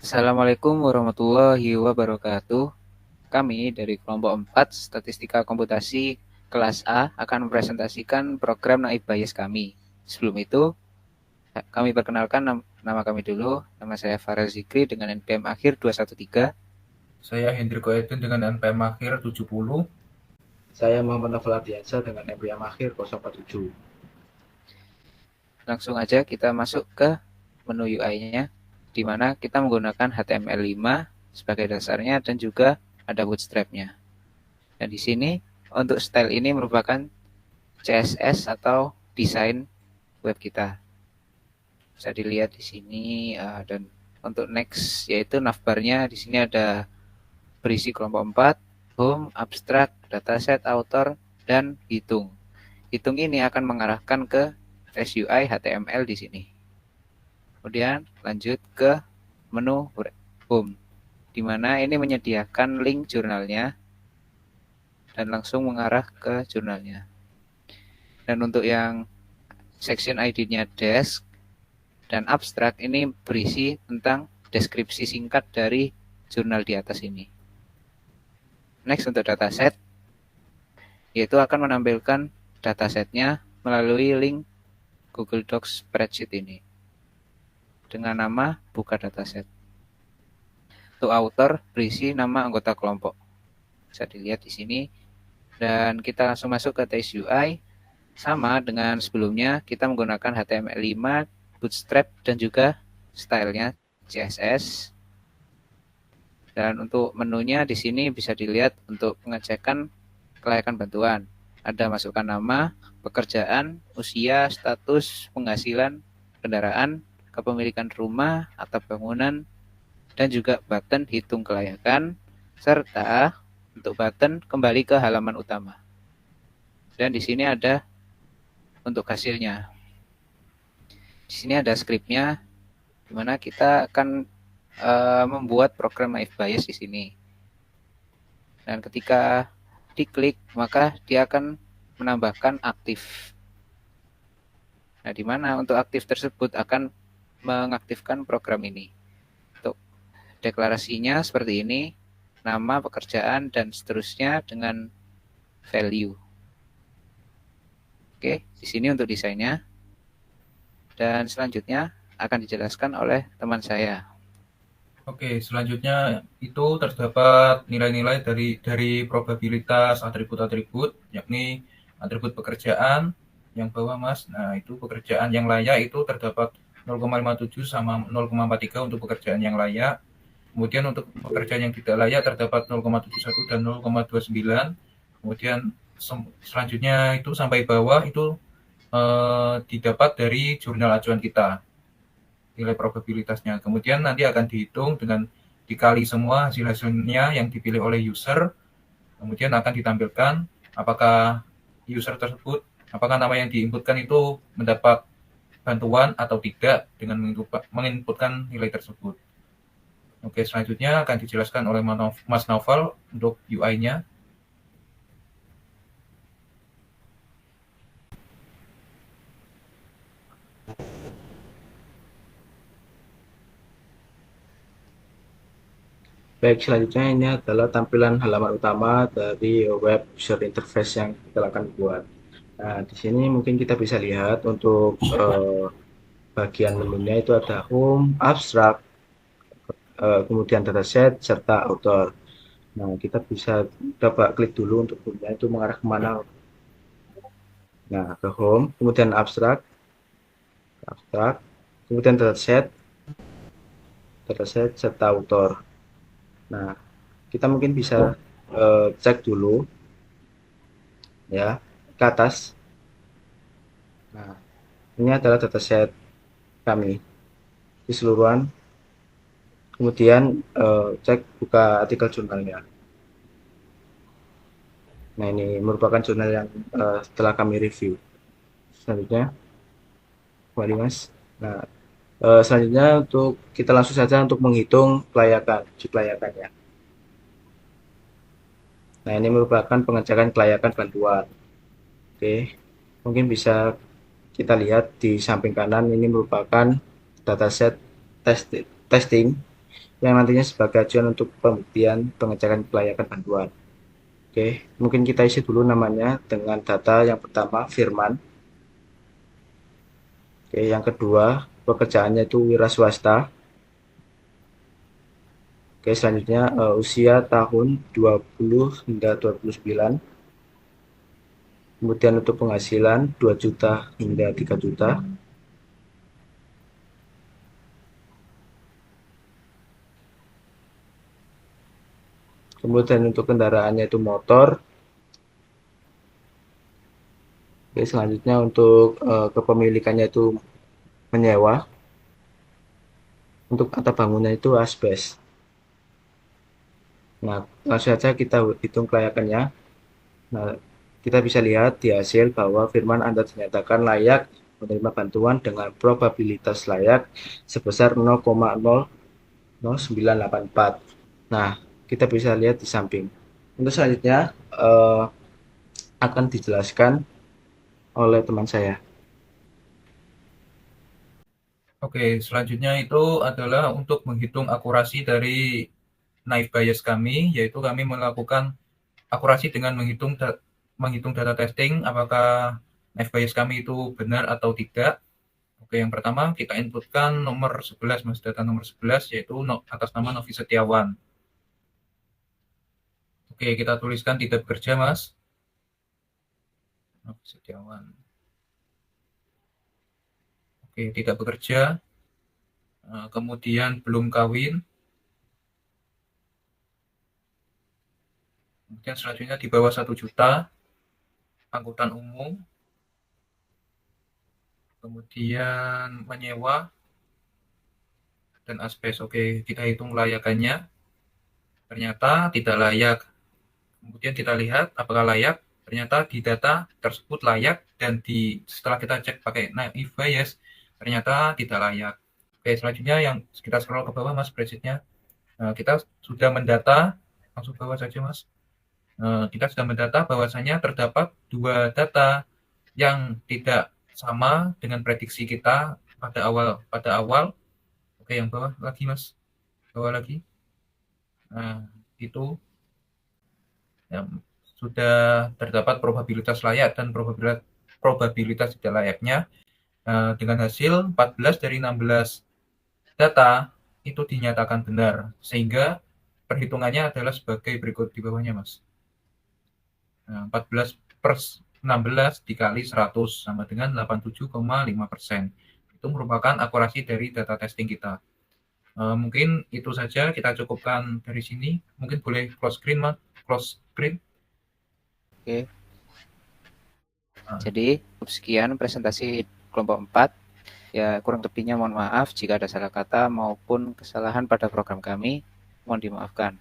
Assalamualaikum warahmatullahi wabarakatuh. Kami dari kelompok 4 Statistika Komputasi kelas A akan mempresentasikan program naib bayes kami. Sebelum itu, kami perkenalkan nama kami dulu. Nama saya Farel Zikri dengan NPM akhir 213. Saya Hendriko Edwin dengan NPM akhir 70. Saya Muhammad Novel Ardiansyah dengan NPM akhir 047. Langsung aja kita masuk ke menu UI-nya, di mana kita menggunakan HTML5 sebagai dasarnya dan juga ada bootstrap-nya. Dan di sini untuk style ini merupakan CSS atau desain web kita. Bisa dilihat di sini dan untuk next yaitu navbarnya di sini ada berisi kelompok 4, home, abstract, dataset, author, dan hitung. Hitung ini akan mengarahkan ke SUI HTML di sini. Kemudian lanjut ke menu home, di mana ini menyediakan link jurnalnya dan langsung mengarah ke jurnalnya. Dan untuk yang section ID-nya desk dan abstrak ini berisi tentang deskripsi singkat dari jurnal di atas ini. Next untuk dataset, yaitu akan menampilkan datasetnya melalui link Google Docs spreadsheet ini dengan nama buka dataset. Untuk author berisi nama anggota kelompok. Bisa dilihat di sini. Dan kita langsung masuk ke Taste UI. Sama dengan sebelumnya, kita menggunakan HTML5, Bootstrap, dan juga stylenya CSS. Dan untuk menunya di sini bisa dilihat untuk pengecekan kelayakan bantuan. Ada masukkan nama, pekerjaan, usia, status, penghasilan, kendaraan, kepemilikan rumah atau bangunan, dan juga button hitung kelayakan, serta untuk button kembali ke halaman utama. Dan di sini ada untuk hasilnya. Di sini ada skripnya, di mana kita akan membuat program naib bayes di sini. Dan ketika diklik, maka dia akan menambahkan aktif. Nah, di mana untuk aktif tersebut akan mengaktifkan program ini. Untuk deklarasinya seperti ini, nama, pekerjaan, dan seterusnya dengan value. Oke, di sini untuk desainnya. Dan selanjutnya akan dijelaskan oleh teman saya. Oke, selanjutnya itu terdapat nilai-nilai dari probabilitas atribut-atribut, yakni atribut pekerjaan yang bawah Mas. Nah, itu pekerjaan yang layak itu terdapat 0,57 sama 0,43 untuk pekerjaan yang layak. Kemudian untuk pekerjaan yang tidak layak terdapat 0,71 dan 0,29. Kemudian selanjutnya itu sampai bawah itu didapat dari jurnal acuan kita, nilai probabilitasnya. Kemudian nanti akan dihitung dengan dikali semua hasil-hasilnya yang dipilih oleh user. Kemudian akan ditampilkan apakah user tersebut, apakah nama yang diinputkan itu mendapat bantuan atau tidak dengan menginputkan nilai tersebut. Oke, selanjutnya akan dijelaskan oleh Mas Naufal untuk UI-nya. Baik, selanjutnya ini adalah tampilan halaman utama dari web user interface yang kita akan buat. Nah, di sini mungkin kita bisa lihat untuk bagian menunya itu ada home, abstract, kemudian dataset, serta author. Nah, kita bisa coba klik dulu untuk home-nya itu mengarah kemana. Nah, ke home, kemudian abstract, kemudian dataset, serta author. Nah, kita mungkin bisa cek dulu ya ke atas. Nah, ini adalah dataset kami keseluruhan. Kemudian cek buka artikel jurnalnya. Nah, ini merupakan jurnal yang setelah kami review. Selanjutnya, kembali Mas. Nah, selanjutnya untuk kita langsung saja untuk menghitung kelayakan, uji kelayakannya. Nah, ini merupakan pengecekan kelayakan bantuan. Oke, mungkin bisa kita lihat di samping kanan ini merupakan dataset testing yang nantinya sebagai acuan untuk pembuktian pengecekan kelayakan bantuan. Oke, mungkin kita isi dulu namanya dengan data yang pertama Firman. Oke, yang kedua pekerjaannya itu wira swasta. Oke, selanjutnya usia tahun 20 hingga 29. Kemudian untuk penghasilan 2 juta hingga 3 juta. Kemudian untuk kendaraannya itu motor. Oke, selanjutnya untuk kepemilikannya itu menyewa. Untuk atap bangunnya itu asbes. Nah, langsung saja kita hitung kelayakannya. Nah, kita bisa lihat di hasil bahwa firman Anda dinyatakan layak menerima bantuan dengan probabilitas layak sebesar 0,00984. Nah, kita bisa lihat di samping. Untuk selanjutnya akan dijelaskan oleh teman saya. Oke, selanjutnya itu adalah untuk menghitung akurasi dari naive Bayes kami, yaitu kami melakukan akurasi dengan menghitung data testing apakah naive Bayes kami itu benar atau tidak. Oke, yang pertama kita inputkan nomor 11, Mas, data nomor 11 yaitu atas nama Novi Setiawan. Oke, kita tuliskan tidak bekerja, Mas. Novi Setiawan. Oke, tidak bekerja. Kemudian belum kawin. Kemudian selanjutnya di bawah 1 juta, angkutan umum. Kemudian menyewa dan asbes. Oke, kita hitung layakannya. Ternyata tidak layak. Kemudian kita lihat apakah layak. Ternyata di data tersebut layak dan setelah kita cek pakai naive Bayes ternyata tidak layak. Oke, selanjutnya yang kita scroll ke bawah, Mas, spreadsheet-nya. Kita sudah mendata, langsung bawah saja, Mas. Kita sudah mendata bahwasanya terdapat 2 data yang tidak sama dengan prediksi kita pada awal. Oke, yang bawah lagi, Mas. Bawah lagi. Nah, itu yang sudah terdapat probabilitas layak dan probabilitas tidak layaknya dengan hasil 14 dari 16 data itu dinyatakan benar, sehingga perhitungannya adalah sebagai berikut di bawahnya, Mas. 14/16 dikali 100 sama dengan 87,5%. Itu merupakan akurasi dari data testing kita. Mungkin itu saja, kita cukupkan dari sini. Mungkin boleh close screen, Mas. Close screen. Oke. Jadi, sekian presentasi kelompok 4. Ya, kurang lebihnya mohon maaf jika ada salah kata maupun kesalahan pada program kami. Mohon dimaafkan.